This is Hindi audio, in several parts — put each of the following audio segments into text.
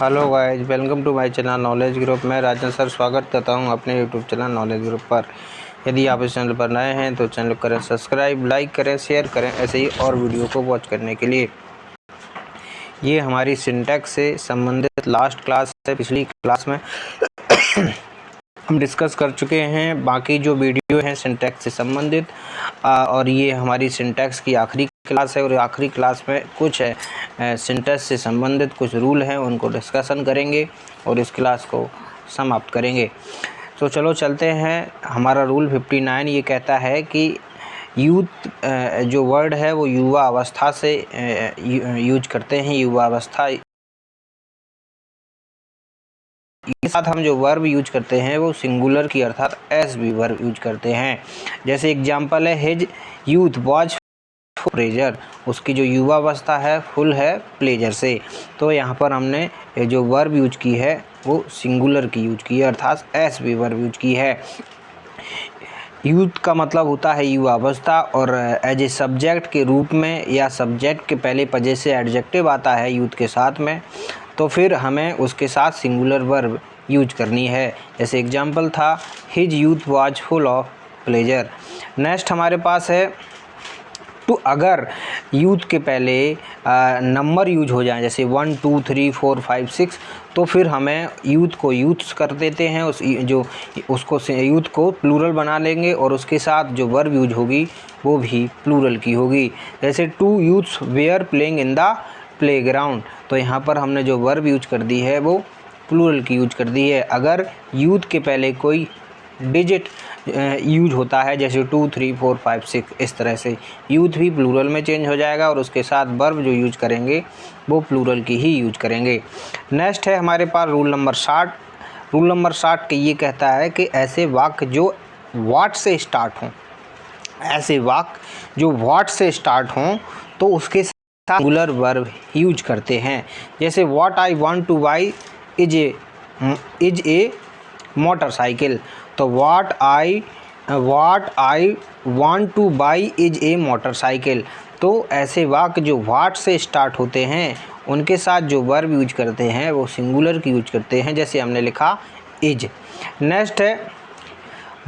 Hello guys, welcome to my channel knowledge group. मैं राजन सर स्वागत करता हूं अपने यूट्यूब चैनल नॉलेज ग्रुप पर। यदि आप इस चैनल पर नए हैं तो चैनल को करें सब्सक्राइब, लाइक करें, शेयर करें ऐसे ही और वीडियो को वॉच करने के लिए। ये हमारी सिंटैक्स से संबंधित लास्ट क्लास है। पिछली क्लास में हम डिस्कस कर चुके हैं बाकी जो वीडियो हैं सिंटैक्स से संबंधित, और ये हमारी सिंटैक्स की आखिरी क्लास है। और आखिरी क्लास में कुछ सिंटैक्स से संबंधित कुछ रूल हैं, उनको डिस्कशन करेंगे और इस क्लास को समाप्त करेंगे। तो चलो चलते हैं। हमारा रूल 59 ये कहता है कि यूथ जो वर्ड है वो युवा अवस्था से यूज करते हैं। युवा अवस्था के साथ हम जो वर्ब यूज करते हैं वो सिंगुलर की अर्थात एस बी वर्ब यूज करते हैं। जैसे एग्जांपल है हिज यूथ वॉज प्लेजर, उसकी जो युवा अवस्था है फुल है प्लेजर से। तो यहाँ पर हमने जो वर्ब यूज की है वो सिंगुलर की यूज की है अर्थात एस बी वर्ब यूज की है। यूथ का मतलब होता है युवा अवस्था, और एज ए सब्जेक्ट के रूप में या सब्जेक्ट के पहले पजे से एडजेक्टिव आता है यूथ के साथ में, तो फिर हमें उसके साथ सिंगुलर वर्ब यूज करनी है। जैसे एग्जांपल था his youth was full of pleasure. Next हमारे पास है टू। अगर यूथ के पहले नंबर यूज हो जाए जैसे 1 2 3 4 5 6, तो फिर हमें यूथ को यूथ्स कर देते हैं, उसको यूथ को प्लूरल बना लेंगे और उसके साथ जो वर्ब यूज होगी वो भी प्लूरल की होगी। जैसे 2 youths were playing in the playground, तो यहाँ पर हमने जो वर्ब यूज कर दी है वो प्लूरल की यूज कर दी है। अगर यूथ के पहले कोई डिजिट यूज होता है जैसे 2 3 4 5 6, इस तरह से यूथ भी प्लूरल में चेंज हो जाएगा और उसके साथ वर्ब जो यूज करेंगे वो प्लूरल की ही यूज करेंगे। नेक्स्ट है हमारे पास रूल नंबर 60। रूल नंबर 60 के ये कहता है कि ऐसे वाक्य जो व्हाट से स्टार्ट हों, ऐसे वाक्य जो व्हाट से स्टार्ट हों तो उसके साथ सिंगुलर वर्ब यूज करते हैं। जैसे what I want to buy is a motorcycle, तो what I want to buy is a motorcycle. तो ऐसे वाक्य जो व्हाट से स्टार्ट होते हैं उनके साथ जो वर्ब यूज करते हैं वो सिंगुलर की यूज करते हैं, जैसे हमने लिखा इज। नेक्स्ट है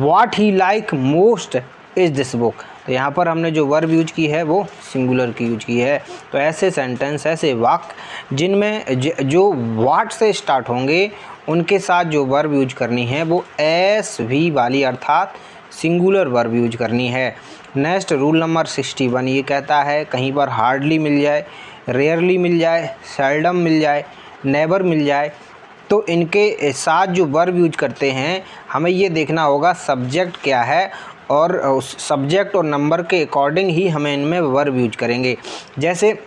what he like most is this book, तो यहाँ पर हमने जो वर्ब यूज की है वो सिंगुलर की यूज की है। तो ऐसे सेंटेंस, ऐसे वाक्य जिनमें जो व्हाट से स्टार्ट होंगे उनके साथ जो वर्ब यूज करनी है वो एस वी वाली अर्थात सिंगुलर वर्ब यूज करनी है। नेक्स्ट रूल नंबर 61 ये कहता है कहीं पर हार्डली मिल जाए, रेयरली मिल जाए, सेल्डम मिल जाए, नेवर मिल जाए, तो इनके साथ जो वर्ब यूज करते हैं हमें ये देखना होगा सब्जेक्ट क्या है, और उस सब्जेक्ट और नंबर के अकॉर्डिंग ही हमें इनमें वर्ब यूज करेंगे। जैसे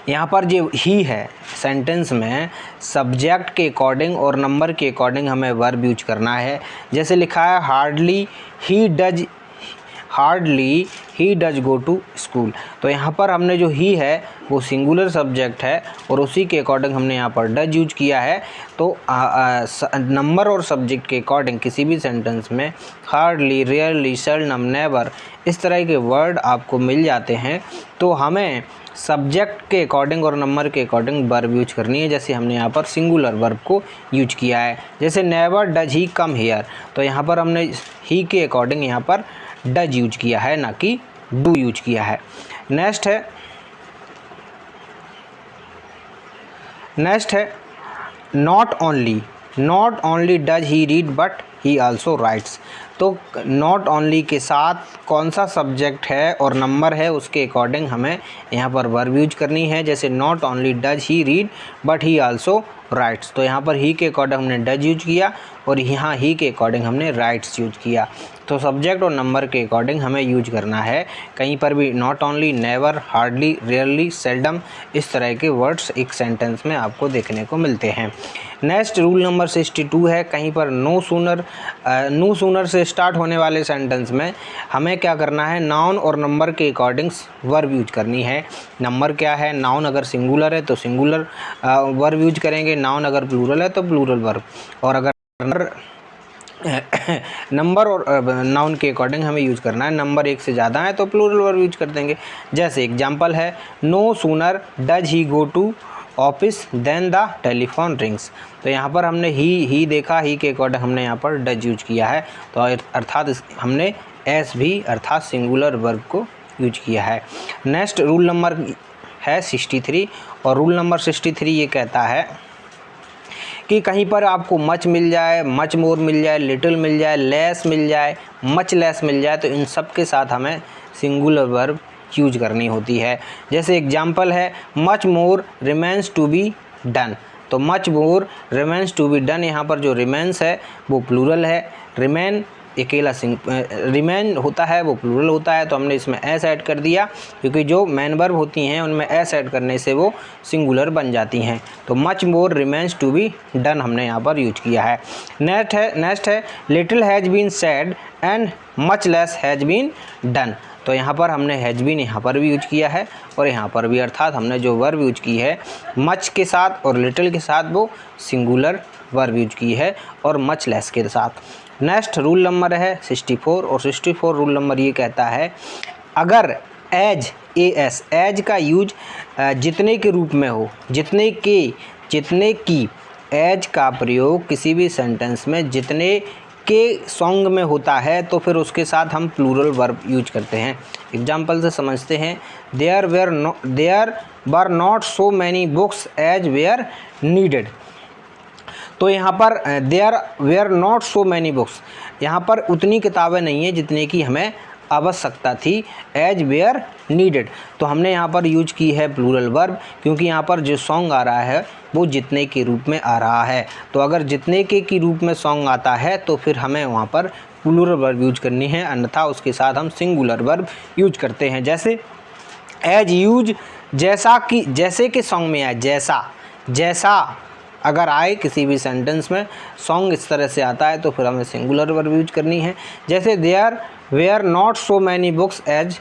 यहाँ पर जो ही है सेंटेंस में सब्जेक्ट के अकॉर्डिंग और नंबर के अकॉर्डिंग हमें वर्ब यूज करना है। जैसे लिखा है hardly he does go to school, तो यहाँ पर हमने जो ही है वो सिंगुलर सब्जेक्ट है और उसी के अकॉर्डिंग हमने यहाँ पर डज यूज किया है। तो नंबर और सब्जेक्ट के अकॉर्डिंग किसी भी सेंटेंस में हार्डली, रेयरली, सेल्डम, नेवर इस तरह के वर्ड आपको मिल जाते हैं, तो हमें सब्जेक्ट के अकॉर्डिंग और नंबर के अकॉर्डिंग वर्ब यूज करनी है। जैसे हमने यहाँ पर सिंगुलर वर्ब को यूज किया है, जैसे never does he come here, तो यहाँ पर हमने ही के अकॉर्डिंग यहाँ पर डज यूज किया है, ना कि डू यूज किया है। नेक्स्ट है not only does he read but he also rights, तो नॉट ओनली के साथ कौन सा सब्जेक्ट है और नंबर है उसके अकॉर्डिंग हमें यहाँ पर वर्ब यूज करनी है। जैसे not only does he read but he also rights, तो यहाँ पर ही के अकॉर्डिंग हमने डज यूज किया और यहाँ ही के अकॉर्डिंग हमने राइट्स यूज किया। तो सब्जेक्ट और नंबर के अकॉर्डिंग हमें यूज करना है। कहीं पर भी not only, never, hardly, rarely, seldom इस तरह के वर्ड्स एक सेंटेंस में आपको देखने को मिलते हैं। नेक्स्ट रूल नंबर 62 है कहीं पर नो सूनर से स्टार्ट होने वाले सेंटेंस में हमें क्या करना है, नाउन और नंबर के अकॉर्डिंग वर्ब यूज करनी है। नंबर क्या है, नाउन अगर सिंगुलर है तो सिंगुलर वर्ब यूज करेंगे, नाउन अगर प्लूरल है तो प्लूरल वर्ब, और अगर नंबर और नाउन के अकॉर्डिंग हमें यूज करना है, नंबर एक से ज़्यादा है तो प्लूरल वर्ब यूज कर देंगे। जैसे एग्जांपल है no sooner does he go to office then the telephone rings. तो यहाँ पर हमने ही देखा, ही के अकॉर्डिंग हमने यहाँ पर डज यूज किया है, तो अर्थात हमने एस भी अर्थात सिंगुलर वर्ब को यूज किया है। नेक्स्ट रूल नंबर है 63 और रूल नंबर 63 ये कहता है कि कहीं पर आपको मच मिल जाए, मच मोर मिल जाए, लिटिल मिल जाए, लेस मिल जाए, मच लेस मिल जाए, तो इन सब के साथ हमें सिंगुलर वर्ब यूज करनी होती है। जैसे एग्जांपल है much more remains to be done. तो much more remains to be done, यहाँ पर जो रिमेंस है वो प्लूरल है, रिमेन अकेला रिमेन होता है वो प्लूरल होता है, तो हमने इसमें एस ऐड कर दिया क्योंकि जो मेन वर्ब होती हैं उनमें एस ऐड करने से वो सिंगुलर बन जाती हैं। तो much more remains to be done हमने यहाँ पर यूज किया है। नेक्स्ट है little has been said and much less has been done. तो यहाँ पर हमने हैज़ बीन यहाँ पर भी यूज किया है और यहाँ पर भी, अर्थात हमने जो वर्ब यूज की है मच के साथ और लिटिल के साथ वो सिंगुलर वर्ब यूज की है और मच लेस के साथ। नेक्स्ट रूल नंबर है 64 और 64 रूल नंबर ये कहता है अगर एज का यूज जितने के रूप में हो, जितने की एज का प्रयोग किसी भी सेंटेंस में जितने के सॉन्ग में होता है तो फिर उसके साथ हम प्लूरल वर्ब यूज करते हैं। एग्जाम्पल से समझते हैं, there were not so many books as were needed. तो यहाँ पर there were not so many books, यहाँ पर उतनी किताबें नहीं हैं जितने की हमें आवश्यकता थी, एज वेयर नीडेड। तो हमने यहाँ पर यूज की है प्लूरल वर्ब क्योंकि यहाँ पर जो सॉन्ग आ रहा है वो जितने के रूप में आ रहा है। तो अगर जितने के रूप में सॉन्ग आता है तो फिर हमें वहाँ पर प्लूरल वर्ब यूज करनी है, अन्यथा उसके साथ हम सिंगुलर वर्ब यूज करते हैं। जैसे एज यूज, जैसे के सॉन्ग में आए, जैसा अगर आए किसी भी सेंटेंस में, सॉन्ग इस तरह से आता है तो फिर हमें सिंगुलर वर्ब यूज करनी है। जैसे there were not so many books as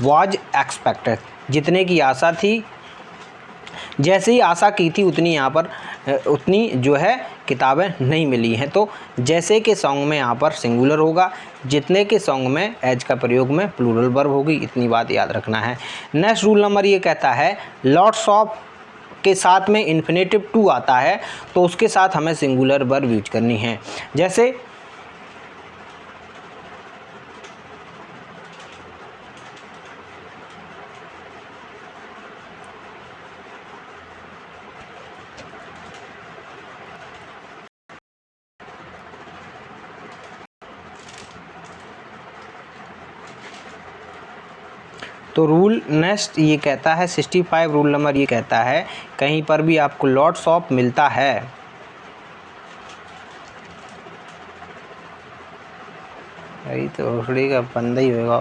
was expected, जितने की आशा थी, जैसे ही आशा की थी उतनी यहाँ पर उतनी जो है किताबें नहीं मिली हैं। तो जैसे के सॉन्ग में यहाँ पर सिंगुलर होगा, जितने के सॉन्ग में एज का प्रयोग में प्लूरल वर्ब होगी, इतनी बात याद रखना है। नेक्स्ट रूल नंबर ये कहता है लॉट्स ऑफ के साथ में इन्फिनेटिव टू आता है तो उसके साथ हमें सिंगुलर वर्ब यूज करनी है। जैसे तो रूल नेक्स्ट ये कहता है 65 रूल नंबर ये कहता है कहीं पर भी आपको लॉट्स ऑफ मिलता है यही तो का बंदा ही होगा।